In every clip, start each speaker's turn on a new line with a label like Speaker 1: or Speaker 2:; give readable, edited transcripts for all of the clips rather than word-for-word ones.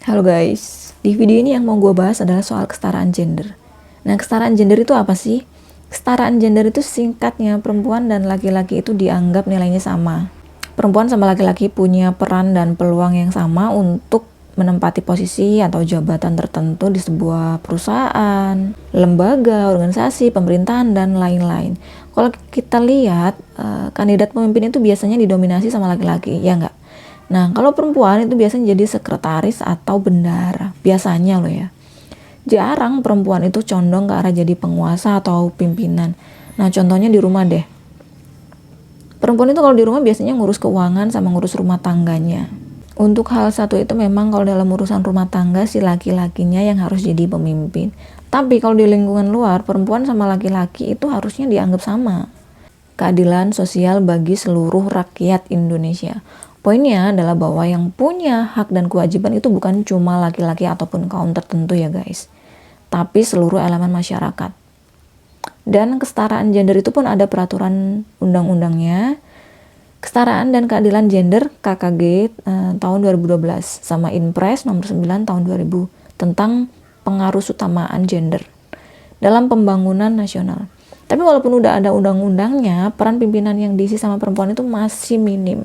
Speaker 1: Halo guys, di video ini yang mau gue bahas adalah soal kesetaraan gender. Nah, kesetaraan gender itu apa sih? Kesetaraan gender itu singkatnya perempuan dan laki-laki itu dianggap nilainya sama. Perempuan sama laki-laki punya peran dan peluang yang sama untuk menempati posisi atau jabatan tertentu di sebuah perusahaan, lembaga, organisasi, pemerintahan, dan lain-lain. Kalau kita lihat, kandidat pemimpin itu biasanya didominasi sama laki-laki, ya nggak? Nah, kalau perempuan itu biasanya jadi sekretaris atau bendara. Biasanya loh ya. Jarang perempuan itu condong ke arah jadi penguasa atau pimpinan. Nah, contohnya di rumah deh. Perempuan itu kalau di rumah biasanya ngurus keuangan sama ngurus rumah tangganya. Untuk hal satu itu memang kalau dalam urusan rumah tangga si laki-lakinya yang harus jadi pemimpin. Tapi kalau di lingkungan luar, perempuan sama laki-laki itu harusnya dianggap sama. Keadilan sosial bagi seluruh rakyat Indonesia. Poinnya adalah bahwa yang punya hak dan kewajiban itu bukan cuma laki-laki ataupun kaum tertentu ya guys, tapi seluruh elemen masyarakat. Dan kesetaraan gender itu pun ada peraturan undang-undangnya. Kesetaraan dan keadilan gender KKG tahun 2012 sama Inpres nomor 9 tahun 2000 tentang pengarusutamaan gender dalam pembangunan nasional. Tapi walaupun udah ada undang-undangnya, peran pimpinan yang diisi sama perempuan itu masih minim.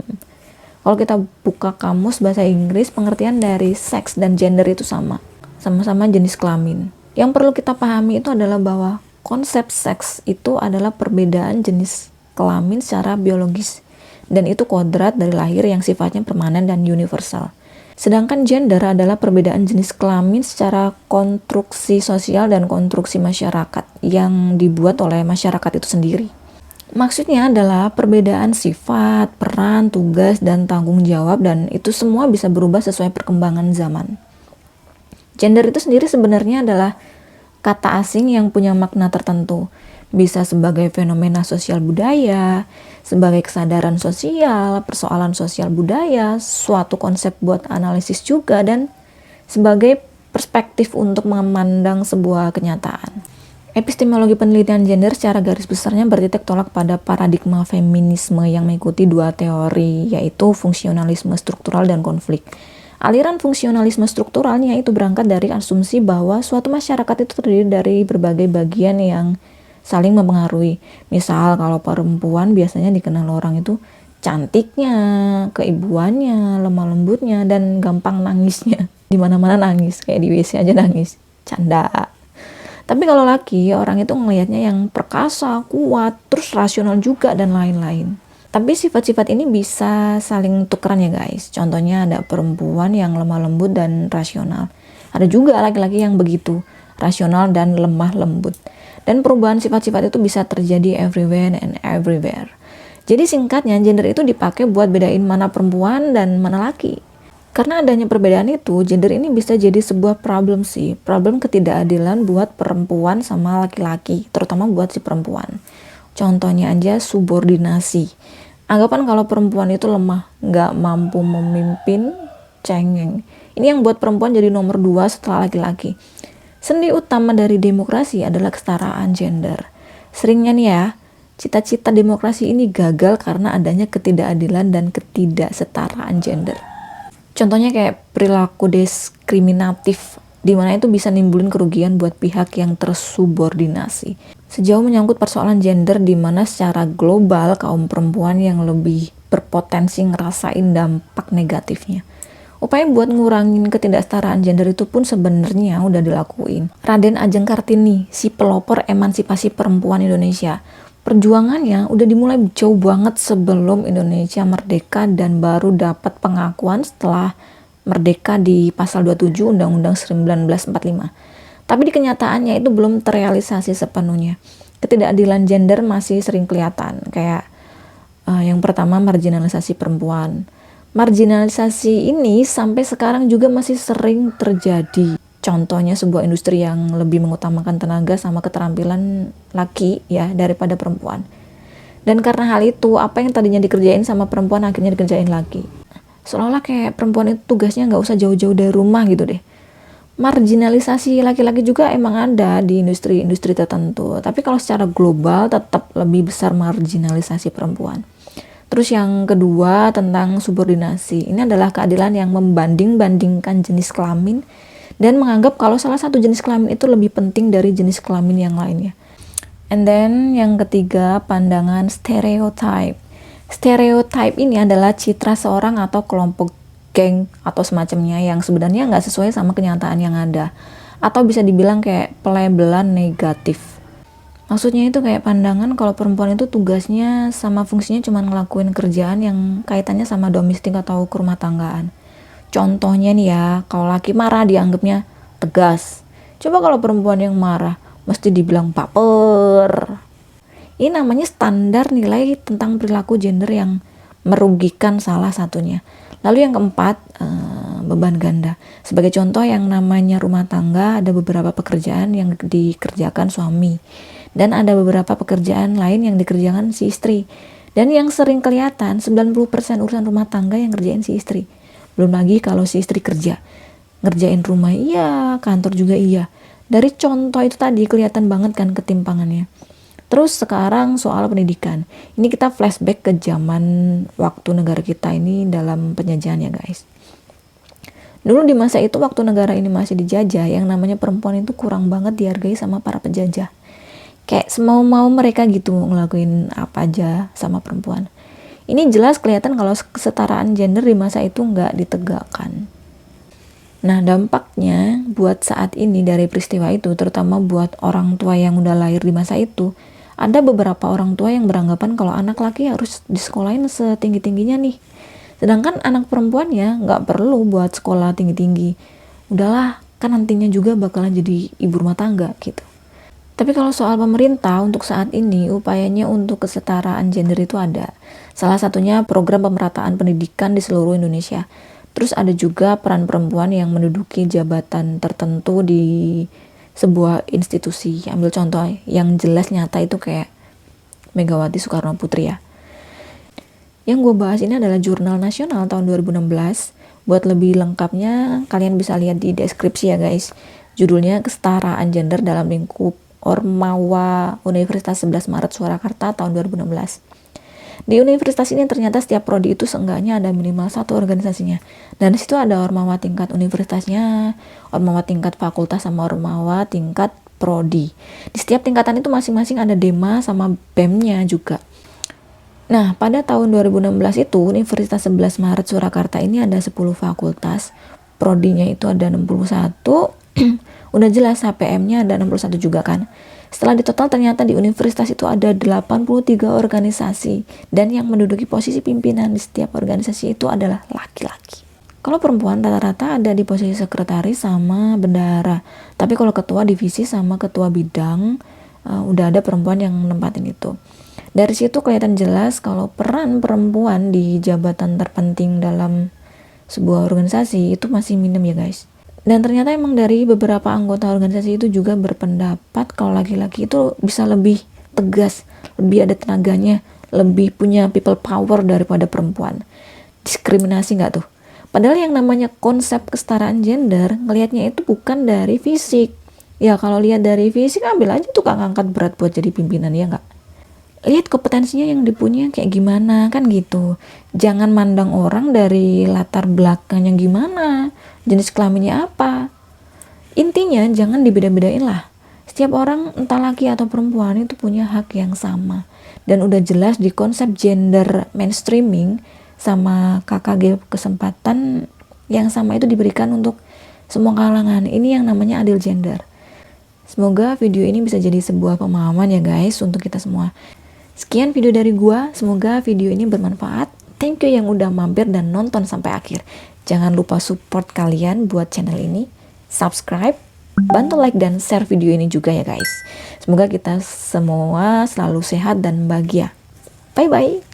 Speaker 1: Kalau kita buka kamus bahasa Inggris, pengertian dari seks dan gender itu sama-sama jenis kelamin. Yang perlu kita pahami itu adalah bahwa konsep seks itu adalah perbedaan jenis kelamin secara biologis, dan itu kodrat dari lahir yang sifatnya permanen dan universal. Sedangkan gender adalah perbedaan jenis kelamin secara konstruksi sosial dan konstruksi masyarakat yang dibuat oleh masyarakat itu sendiri. Maksudnya adalah perbedaan sifat, peran, tugas, dan tanggung jawab, dan itu semua bisa berubah sesuai perkembangan zaman. Gender itu sendiri sebenarnya adalah kata asing yang punya makna tertentu. Bisa sebagai fenomena sosial budaya, sebagai kesadaran sosial, persoalan sosial budaya, suatu konsep buat analisis juga, dan sebagai perspektif untuk memandang sebuah kenyataan. Epistemologi penelitian gender secara garis besarnya bertitik tolak pada paradigma feminisme yang mengikuti dua teori, yaitu fungsionalisme struktural dan konflik. Aliran fungsionalisme strukturalnya itu berangkat dari asumsi bahwa suatu masyarakat itu terdiri dari berbagai bagian yang saling mempengaruhi. Misal kalau perempuan biasanya dikenal orang itu cantiknya, keibuannya, lemah lembutnya, dan gampang nangisnya. Di mana-mana nangis, kayak di WC aja nangis. Canda. Tapi kalau laki, orang itu ngelihatnya yang perkasa, kuat, terus rasional juga, dan lain-lain. Tapi sifat-sifat ini bisa saling tukeran ya guys. Contohnya ada perempuan yang lemah lembut dan rasional. Ada juga laki-laki yang begitu, rasional dan lemah lembut. Dan perubahan sifat-sifat itu bisa terjadi everywhere and everywhere. Jadi singkatnya, gender itu dipakai buat bedain mana perempuan dan mana laki. Karena adanya perbedaan itu, gender ini bisa jadi sebuah problem sih. Problem ketidakadilan buat perempuan sama laki-laki, terutama buat si perempuan. Contohnya aja subordinasi. Anggapan kalau perempuan itu lemah, nggak mampu memimpin, cengeng. Ini yang buat perempuan jadi nomor 2 setelah laki-laki. Sendi utama dari demokrasi adalah kesetaraan gender. Seringnya nih ya, cita-cita demokrasi ini gagal karena adanya ketidakadilan dan ketidaksetaraan gender. Contohnya kayak perilaku diskriminatif, di mana itu bisa nimbulin kerugian buat pihak yang tersubordinasi. Sejauh menyangkut persoalan gender, di mana secara global kaum perempuan yang lebih berpotensi ngerasain dampak negatifnya. Upaya buat ngurangin ketidaksetaraan gender itu pun sebenarnya udah dilakuin. Raden Ajeng Kartini, si pelopor emansipasi perempuan Indonesia, perjuangannya udah dimulai jauh banget sebelum Indonesia merdeka dan baru dapat pengakuan setelah merdeka di pasal 27 Undang-Undang 1945. Tapi di kenyataannya itu belum terrealisasi sepenuhnya. Ketidakadilan gender masih sering kelihatan. Kayak yang pertama, marginalisasi perempuan. Marginalisasi ini sampai sekarang juga masih sering terjadi. Contohnya sebuah industri yang lebih mengutamakan tenaga sama keterampilan laki ya daripada perempuan. Dan karena hal itu, apa yang tadinya dikerjain sama perempuan akhirnya dikerjain laki. Seolah-olah kayak perempuan itu tugasnya nggak usah jauh-jauh dari rumah gitu deh. Marginalisasi laki-laki juga emang ada di industri-industri tertentu. Tapi kalau secara global tetap lebih besar marginalisasi perempuan. Terus yang kedua tentang subordinasi. Ini adalah keadilan yang membanding-bandingkan jenis kelamin dan menganggap kalau salah satu jenis kelamin itu lebih penting dari jenis kelamin yang lainnya. And then yang ketiga, pandangan stereotype. Stereotype ini adalah citra seorang atau kelompok geng atau semacamnya yang sebenarnya nggak sesuai sama kenyataan yang ada. Atau bisa dibilang kayak pelabelan negatif. Maksudnya itu kayak pandangan kalau perempuan itu tugasnya sama fungsinya cuma ngelakuin kerjaan yang kaitannya sama domestik atau rumah tanggaan. Contohnya nih ya, kalau laki marah dianggapnya tegas. Coba kalau perempuan yang marah, mesti dibilang baper. Ini namanya standar nilai tentang perilaku gender yang merugikan salah satunya. Lalu yang keempat, beban ganda. Sebagai contoh yang namanya rumah tangga, ada beberapa pekerjaan yang dikerjakan suami. Dan ada beberapa pekerjaan lain yang dikerjakan si istri. Dan yang sering kelihatan 90% urusan rumah tangga yang ngerjain si istri. Belum lagi kalau si istri kerja. Ngerjain rumah iya, kantor juga iya. Dari contoh itu tadi kelihatan banget kan ketimpangannya. Terus sekarang soal pendidikan. Ini kita flashback ke zaman waktu negara kita ini dalam penjajahan ya guys. Dulu di masa itu waktu negara ini masih dijajah, yang namanya perempuan itu kurang banget dihargai sama para penjajah. Kayak semau-mau mereka gitu ngelakuin apa aja sama perempuan. Ini jelas kelihatan kalau kesetaraan gender di masa itu nggak ditegakkan. Nah dampaknya buat saat ini dari peristiwa itu, terutama buat orang tua yang udah lahir di masa itu, ada beberapa orang tua yang beranggapan kalau anak laki harus disekolahin setinggi-tingginya nih. Sedangkan anak perempuannya nggak perlu buat sekolah tinggi-tinggi. Udahlah, kan nantinya juga bakalan jadi ibu rumah tangga gitu. Tapi kalau soal pemerintah untuk saat ini, upayanya untuk kesetaraan gender itu ada. Salah satunya program pemerataan pendidikan di seluruh Indonesia. Terus ada juga peran perempuan yang menduduki jabatan tertentu di sebuah institusi. Ambil contoh yang jelas nyata itu kayak Megawati Soekarno Putri ya. Yang gue bahas ini adalah Jurnal Nasional tahun 2016. Buat lebih lengkapnya kalian bisa lihat di deskripsi ya guys. Judulnya Kesetaraan Gender dalam Lingkup Ormawa Universitas 11 Maret Surakarta tahun 2016. Di universitas ini ternyata setiap prodi itu seenggaknya ada minimal satu organisasinya. Dan di situ ada ormawa tingkat universitasnya, ormawa tingkat fakultas sama ormawa tingkat prodi. Di setiap tingkatan itu masing-masing ada Dema sama BEM-nya juga. Nah, pada tahun 2016 itu Universitas 11 Maret Surakarta ini ada 10 fakultas, prodinya itu ada 61. Udah jelas HPM-nya ada 61 juga kan. Setelah ditotal ternyata di universitas itu ada 83 organisasi dan yang menduduki posisi pimpinan di setiap organisasi itu adalah laki-laki. Kalau perempuan rata-rata ada di posisi sekretaris sama bendahara. Tapi kalau ketua divisi sama ketua bidang udah ada perempuan yang nempatin itu. Dari situ kelihatan jelas kalau peran perempuan di jabatan terpenting dalam sebuah organisasi itu masih minim ya guys. Dan ternyata emang dari beberapa anggota organisasi itu juga berpendapat kalau laki-laki itu bisa lebih tegas, lebih ada tenaganya, lebih punya people power daripada perempuan. Diskriminasi nggak tuh? Padahal yang namanya konsep kesetaraan gender, ngelihatnya itu bukan dari fisik. Ya kalau lihat dari fisik, ambil aja tukang angkat berat buat jadi pimpinan, ya nggak? Lihat kompetensinya yang dipunya kayak gimana, kan gitu. Jangan mandang orang dari latar belakangnya gimana, jenis kelaminnya apa. Intinya jangan dibeda-bedain lah. Setiap orang entah laki atau perempuan itu punya hak yang sama. Dan udah jelas di konsep gender mainstreaming sama KKG kesempatan yang sama itu diberikan untuk semua kalangan. Ini yang namanya adil gender. Semoga video ini bisa jadi sebuah pemahaman ya guys untuk kita semua. Sekian video dari gua, semoga video ini bermanfaat. Thank you yang udah mampir dan nonton sampai akhir. Jangan lupa support kalian buat channel ini, subscribe, bantu like dan share video ini juga ya guys. Semoga kita semua selalu sehat dan bahagia. Bye bye.